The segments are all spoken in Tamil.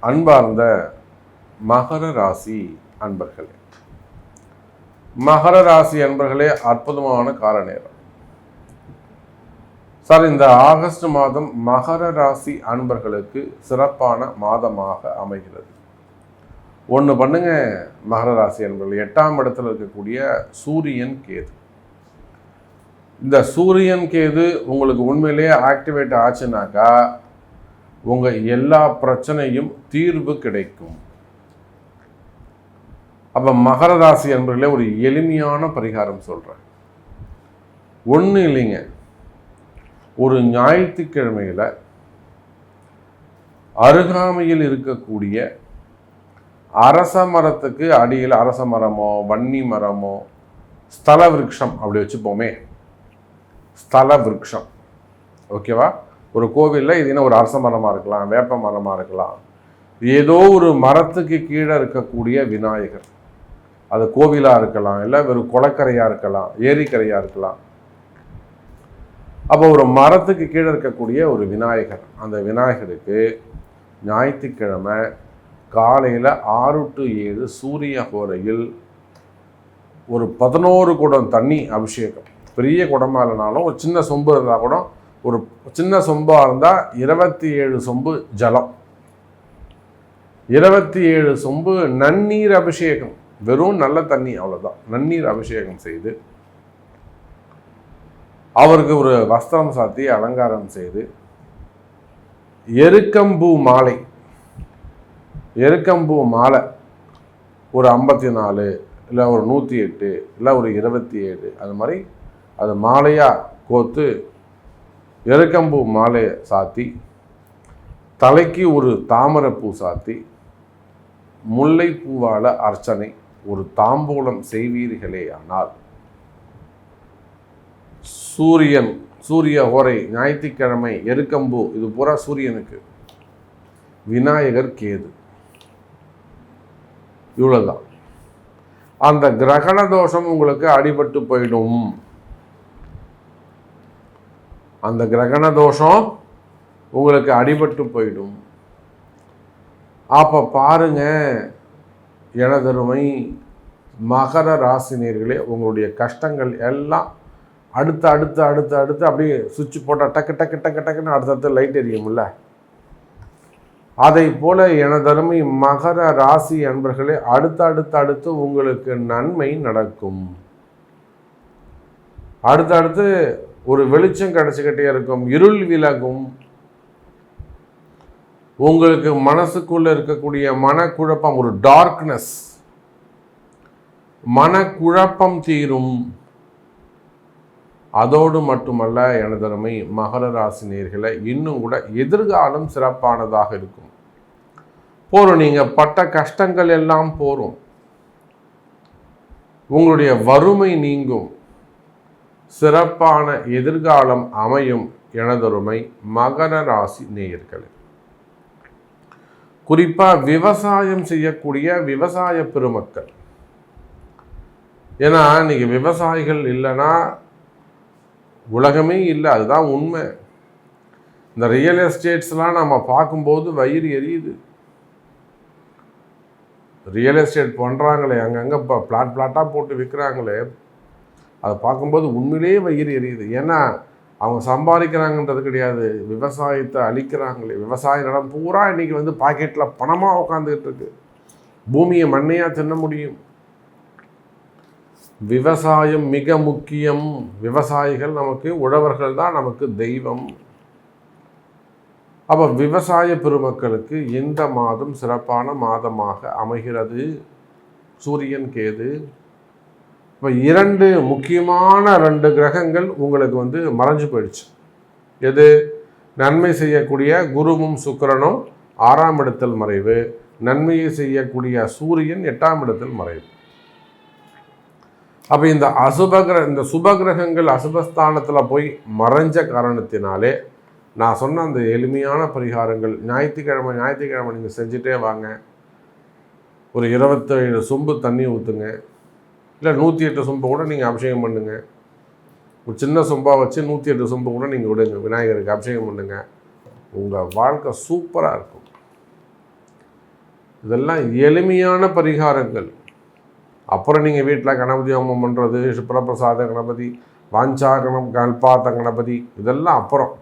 அன்பார்ந்த மகர ராசி அன்பர்களே, மகர ராசி அன்பர்களே, அற்புதமான கால நேரம் சார். இந்த ஆகஸ்ட் மாதம் மகர ராசி அன்பர்களுக்கு சிறப்பான மாதமாக அமைகிறது. ஒன்று பண்ணுங்க மகர ராசி அன்பர்கள், 8ஆம் இடத்துல இருக்கக்கூடிய சூரியன் கேது. இந்த சூரியன் கேது உங்களுக்கு உண்மையிலேயே ஆக்டிவேட் ஆச்சுனாக்கா உங்கள் எல்லா பிரச்சனையும் தீர்வு கிடைக்கும். அப்போ மகர ராசி அன்பர்களே, ஒரு எளிமையான பரிகாரம் சொல்கிறேன். ஒன்றும் இல்லைங்க, ஒரு ஞாயிற்றுக்கிழமையில் அருகாமையில் இருக்கக்கூடிய அரச மரத்துக்கு அடியில், அரச மரமோ வன்னி மரமோ ஸ்தல விருட்சம் அப்படி வச்சுப்போமே, ஸ்தல விருட்சம் ஓகேவா, ஒரு கோவிலில் இது என்ன ஒரு அரச மரமாக இருக்கலாம், வேப்ப மரமாக இருக்கலாம், ஏதோ ஒரு மரத்துக்கு கீழே இருக்கக்கூடிய விநாயகர், அது கோவிலாக இருக்கலாம், இல்லை வெறும் குளக்கரையாக இருக்கலாம், ஏரிக்கரையாக இருக்கலாம். அப்போ ஒரு மரத்துக்கு கீழே இருக்கக்கூடிய ஒரு விநாயகர், அந்த விநாயகருக்கு ஞாயிற்றுக்கிழமை காலையில் 6 to 7 சூரிய ஹோரையில் ஒரு 11 குடம் தண்ணி அபிஷேகம். பெரிய குடமாக இல்லைனாலும் ஒரு சின்ன சொம்பு இருந்தால் கூட, ஒரு சின்ன சொம்பாக இருந்தால் 27 சொம்பு ஜலம், 27 சொம்பு நன்னீர் அபிஷேகம், வெறும் நல்ல தண்ணி அவ்வளோதான், நன்னீர் அபிஷேகம் செய்து அவருக்கு ஒரு வஸ்திரம் சாத்தி அலங்காரம் செய்து எருக்கம்பூ மாலை, எருக்கம்பூ மாலை ஒரு 54 இல்லை ஒரு 108 இல்லை ஒரு 27 அது மாதிரி அது மாலையாக கோத்து எருக்கம்பூ மாலையை சாத்தி தலைக்கு ஒரு தாமரைப்பூ சாத்தி முல்லைப்பூவால் அர்ச்சனை ஒரு தாம்பூலம் செய்வீர்களே ஆனால் சூரிய ஹோரை ஞாயிற்றுக்கிழமை எருக்கம்பூ இது பூரா சூரியனுக்கு, விநாயகர் கேது, இவ்வளவுதான். அந்த கிரகண தோஷம் உங்களுக்கு அடிபட்டு போயிடும். அந்த கிரகண தோஷம் உங்களுக்கு அடிபட்டு போயிடும். அப்போ பாருங்க எனதருமை மகர ராசினியர்களே, உங்களுடைய கஷ்டங்கள் எல்லாம் அடுத்து அடுத்து அடுத்து அடுத்து அப்படியே சுவிட்ச் போட்டால் டக்கு டக்கு டக்கு டக்குன்னு அடுத்தடுத்து லைட் எரியும்ல, அதை போல எனதருமை மகர ராசி அன்பர்களே, அடுத்து அடுத்து அடுத்து உங்களுக்கு நன்மை நடக்கும். அடுத்தடுத்து ஒரு வெளிச்சம் கிடைச்சிக்கிட்டே இருக்கும், இருள் விலகும். உங்களுக்கு மனசுக்குள்ள இருக்கக்கூடிய மனக்குழப்பம், ஒரு டார்க்னஸ், மனக்குழப்பம் தீரும். அதோடு மட்டுமல்ல எனதருமை மகர ராசி நேயர்களே, இன்னும் கூட எதிர்காலம் சிறப்பானதாக இருக்கும். போரும், நீங்க பட்ட கஷ்டங்கள் எல்லாம் போரும், உங்களுடைய வறுமை நீங்கும், சிறப்பான எதிர்காலம் அமையும். எனதருமை மகர ராசி நேயர்களே, குறிப்பா விவசாயம் செய்யக்கூடிய விவசாய பெருமக்கள், ஏன்னா இன்னைக்கு விவசாயிகள் இல்லைன்னா உலகமே இல்லை, அதுதான் உண்மை. இந்த ரியல் எஸ்டேட்ஸ்லாம் நம்ம பார்க்கும்போது வயிறு எரியுது. ரியல் எஸ்டேட் பண்ணுறாங்களே, அங்கங்கே இப்போ பிளாட்டாக போட்டு விற்கிறாங்களே, அதை பார்க்கும்போது உண்மையிலேயே வயிறு எரியுது. ஏன்னா அவங்க சம்பாதிக்கிறாங்கன்றது கிடையாது, விவசாயத்தை அழிக்கிறாங்களே. விவசாய நிலம் பூரா இன்றைக்கி பாக்கெட்டில் பணமாக உட்காந்துக்கிட்டு இருக்கு. பூமியை மண்ணையாக தின்ன முடியும். விவசாயம் மிக முக்கியம். விவசாயிகள் நமக்கு, உழவர்கள் தான் நமக்கு தெய்வம். அப்போ விவசாய பெருமக்களுக்கு இந்த மாதம் சிறப்பான மாதமாக அமைகிறது. சூரியன் கேது இப்போ 2 முக்கியமான 2 கிரகங்கள் உங்களுக்கு மறைஞ்சு போயிடுச்சு. எது? நன்மை செய்யக்கூடிய குருவும் சுக்கிரனும் 6ஆம் இடத்தில் மறைவு, நன்மையை செய்யக்கூடிய சூரியன் 8ஆம் இடத்தில் மறைவு. அப்போ இந்த சுபகிரகங்கள் அசுபஸ்தானத்தில் போய் மறைஞ்ச காரணத்தினாலே நான் சொன்ன அந்த எளிமையான பரிகாரங்கள் ஞாயிற்றுக்கிழமை நீங்கள் செஞ்சுட்டே வாங்க. ஒரு 27 சொம்பு தண்ணி ஊற்றுங்க, இல்லை 108 சொம்பை கூட நீங்கள் அபிஷேகம் பண்ணுங்க. ஒரு சின்ன சொம்பாக வச்சு 108 சொம்பு கூட நீங்கள் விடுங்க, விநாயகருக்கு அபிஷேகம் பண்ணுங்க. உங்கள் வாழ்க்கை சூப்பராக இருக்கும். இதெல்லாம் எளிமையான பரிகாரங்கள். அப்புறம் நீங்கள் வீட்டில் கணபதி ஹோமம் பண்ணுறது, சுப்ரபிரசாத கணபதி, வாஞ்சா கல்பாத்த கணபதி, இதெல்லாம் அப்புறம்.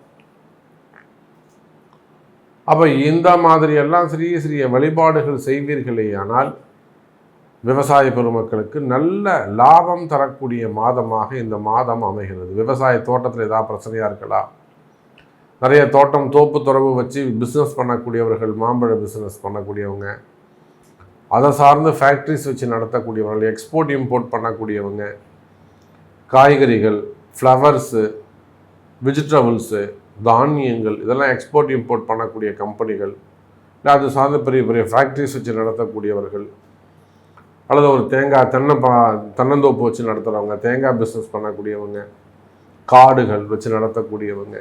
அப்போ இந்த மாதிரியெல்லாம் சிறிய சிறிய வழிபாடுகள் செய்வீர்களேயானால் விவசாய பெருமக்களுக்கு நல்ல லாபம் தரக்கூடிய மாதமாக இந்த மாதம் அமைகிறது. விவசாய தோட்டத்தில் ஏதாவது பிரச்சனையாக இருக்கலாம், நிறைய தோட்டம் தோப்பு துறவு வச்சு பிஸ்னஸ் பண்ணக்கூடியவர்கள், மாம்பழ பிஸ்னஸ் பண்ணக்கூடியவங்க, அதை சார்ந்து ஃபேக்ட்ரிஸ் வச்சு நடத்தக்கூடியவர்கள், எக்ஸ்போர்ட் இம்போர்ட் பண்ணக்கூடியவங்க, காய்கறிகள், ஃப்ளவர்ஸு, வெஜிடபிள்ஸு, தானியங்கள், இதெல்லாம் எக்ஸ்போர்ட் இம்போர்ட் பண்ணக்கூடிய கம்பெனிகள், இல்லை அது சார்ந்த பெரிய பெரிய ஃபேக்ட்ரிஸ் வச்சு நடத்தக்கூடியவர்கள், அல்லது ஒரு தென்னந்தோப்பு வச்சு நடத்துகிறவங்க, தேங்காய் பிஸ்னஸ் பண்ணக்கூடியவங்க, காடுகள் வச்சு நடத்தக்கூடியவங்க.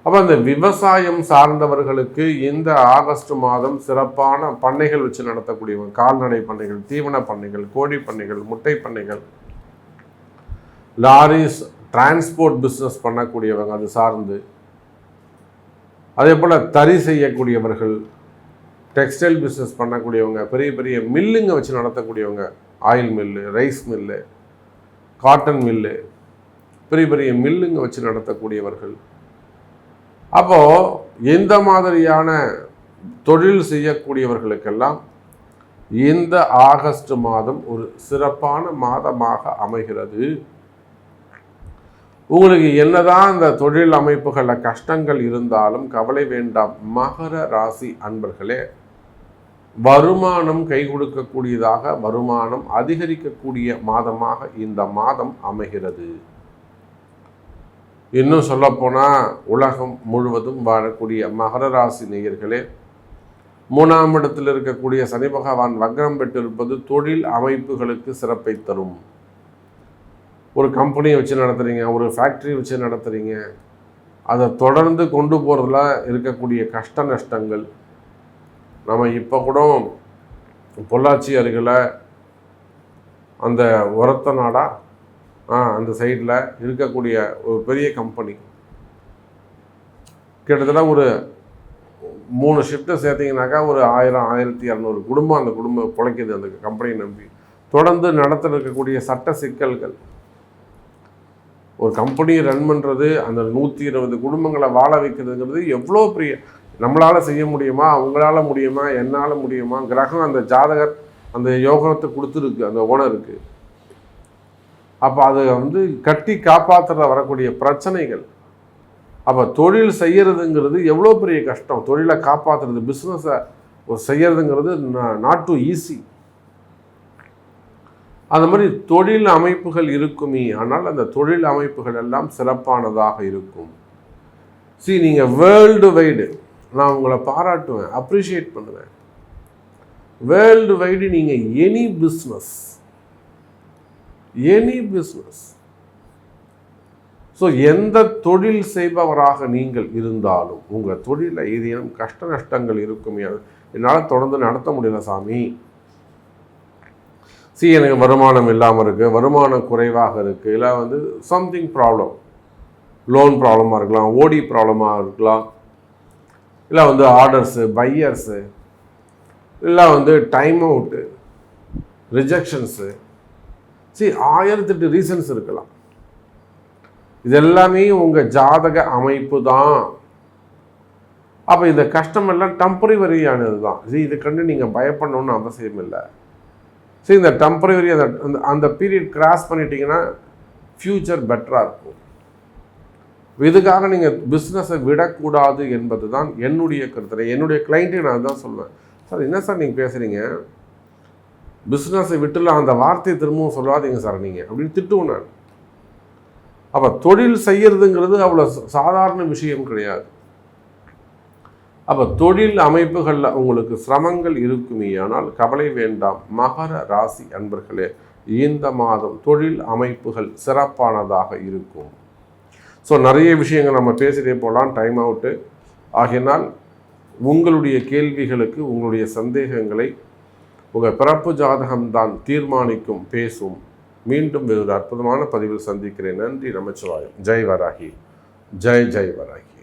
அப்போ அந்த விவசாயம் சார்ந்தவர்களுக்கு இந்த ஆகஸ்ட் மாதம் சிறப்பான பண்ணைகள் வச்சு நடத்தக்கூடியவங்க, கால்நடை பண்ணைகள், தீவன பண்ணைகள், கோழி பண்ணைகள், முட்டை பண்ணைகள், லாரிஸ், டிரான்ஸ்போர்ட் பிஸ்னஸ் பண்ணக்கூடியவங்க, அது சார்ந்து, அதே போல் தறி செய்யக்கூடியவர்கள், டெக்ஸ்டைல் பிஸ்னஸ் பண்ணக்கூடியவங்க, பெரிய பெரிய மில்லுங்க வச்சு நடத்தக்கூடியவங்க, oil mill, rice mill, cotton mill, பெரிய பெரிய மில்லுங்க வச்சு நடத்தக்கூடியவர்கள். அப்போது எந்த மாதிரியான தொழில் செய்யக்கூடியவர்களுக்கெல்லாம் இந்த ஆகஸ்ட் மாதம் ஒரு சிறப்பான மாதமாக அமைகிறது. உங்களுக்கு என்னதான் இந்த தொழில் அமைப்புகளில் கஷ்டங்கள் இருந்தாலும் கவலை வேண்டாம். மகர ராசி அன்பர்களே, வருமானம் கை கொடுக்கக்கூடியதாக, வருமானம் அதிகரிக்கக்கூடிய மாதமாக இந்த மாதம் அமைகிறது. இன்னும் சொல்லப்போனால் உலகம் முழுவதும் வாழக்கூடிய மகர ராசி நேயர்களே, 3ஆம் இடத்தில் இருக்கக்கூடிய சனி பகவான் வக்ரம் பெற்றிருப்பது தொழில் அமைப்புகளுக்கு சிறப்பை தரும். ஒரு கம்பெனியை வச்சு நடத்துகிறீங்க, ஒரு ஃபேக்ட்ரி வச்சு நடத்துகிறீங்க, அதை தொடர்ந்து கொண்டு போகிறதுல இருக்கக்கூடிய கஷ்ட நஷ்டங்கள். நம்ம இப்போ கூட பொள்ளாச்சி அருகில் அந்த உரத்த நாடா அந்த சைடில் இருக்கக்கூடிய ஒரு பெரிய கம்பெனி, கிட்டத்தட்ட ஒரு 3 ஷிஃப்ட்டை சேர்த்திங்கனாக்கா ஒரு 1000-1200 குடும்பம் அந்த குடும்பம் பிழைக்குது அந்த கம்பெனியை நம்பி. தொடர்ந்து நடத்த இருக்கக்கூடிய சட்ட சிக்கல்கள். ஒரு கம்பெனியை ரன் பண்ணுறது, அந்த 120 குடும்பங்களை வாழ வைக்கிறதுங்கிறது எவ்வளோ பெரிய, நம்மளால் செய்ய முடியுமா, அவங்களால முடியுமா, என்னால் முடியுமா? கிரகம் அந்த ஜாதகர் அந்த யோகத்தை கொடுத்துருக்கு அந்த ஓனருக்கு. அப்போ அதை கட்டி காப்பாற்றுற வரக்கூடிய பிரச்சனைகள். அப்போ தொழில் செய்கிறதுங்கிறது எவ்வளோ பெரிய கஷ்டம். தொழிலை காப்பாற்றுறது, பிஸ்னஸை செய்கிறதுங்கிறது நாட் டு ஈஸி. அந்த மாதிரி தொழில் அமைப்புகள் இருக்குமே, ஆனால் அந்த தொழில் அமைப்புகள் எல்லாம் சிறப்பானதாக இருக்கும். நீங்கள் வேர்ல்டு வைடு, நான் உங்களை பாராட்டுவேன், அப்ரிஷியேட் பண்ணுவேன். வேர்ல்டு வைடு நீங்கள் எனி பிஸ்னஸ், ஸோ எந்த தொழில் செய்பவராக நீங்கள் இருந்தாலும் உங்கள் தொழிலில் ஏதேனும் கஷ்ட நஷ்டங்கள் இருக்குமே, என்னால் தொடர்ந்து நடத்த முடியல சாமி, எனக்கு வருமானம் இல்லாமல் இருக்குது, வருமானம் குறைவாக இருக்குது, இல்லை சம்திங் ப்ராப்ளம், லோன் ப்ராப்ளமாக இருக்கலாம், ஓடி ப்ராப்ளமாக இருக்கலாம், இல்லை ஆர்டர்ஸு, பையர்ஸு, இல்லை டைம் அவுட்டு, ரிஜெக்ஷன்ஸு, 1008 ரீசன்ஸ் இருக்கலாம். இதெல்லாமே உங்கள் ஜாதக அமைப்பு தான். அப்போ இந்த கஷ்டமெல்லாம் டெம்பரவரியானது தான். இதை கண்டு நீங்கள் பயப்படணும்னு அவசியம் இல்லை. இந்த டெம்பரவரி அந்த பீரியட் கிராஸ் பண்ணிட்டீங்கன்னா ஃப்யூச்சர் பெட்டராக இருக்கும். இதுக்காக நீங்கள் பிஸ்னஸை விடக்கூடாது என்பது தான் என்னுடைய கருத்து. என்னுடைய கிளைண்ட்டு நான் தான் சொல்லுவேன், சார் என்ன சார் நீங்கள் பேசுகிறீங்க, பிஸ்னஸை விட்டுலாம் அந்த வார்த்தையை திரும்பவும் சொல்லாதீங்க சார் நீங்கள் அப்படின்னு திட்டுவேன் நான். அப்போ தொழில் செய்யறதுங்கிறது அவ்வளோ சாதாரண விஷயம் கிடையாது. அப்போ தொழில் அமைப்புகளில் உங்களுக்கு சிரமங்கள் இருக்குமே, ஆனால் கவலை வேண்டாம். மகர ராசி அன்பர்களே, இந்த மாதம் தொழில் அமைப்புகள் சிறப்பானதாக இருக்கும். ஸோ நிறைய விஷயங்கள் நம்ம பேசிட்டே போகலாம், டைம் அவுட்டு ஆகினால் உங்களுடைய கேள்விகளுக்கு, உங்களுடைய சந்தேகங்களை உங்கள் பிறப்பு ஜாதகம்தான் தீர்மானிக்கும், பேசும். மீண்டும் ஒரு அற்புதமான பதிவில் சந்திக்கிறேன். நன்றி, நமச்சிவாயம். ஜெய் வராகி, ஜெய் ஜெய் வராகி.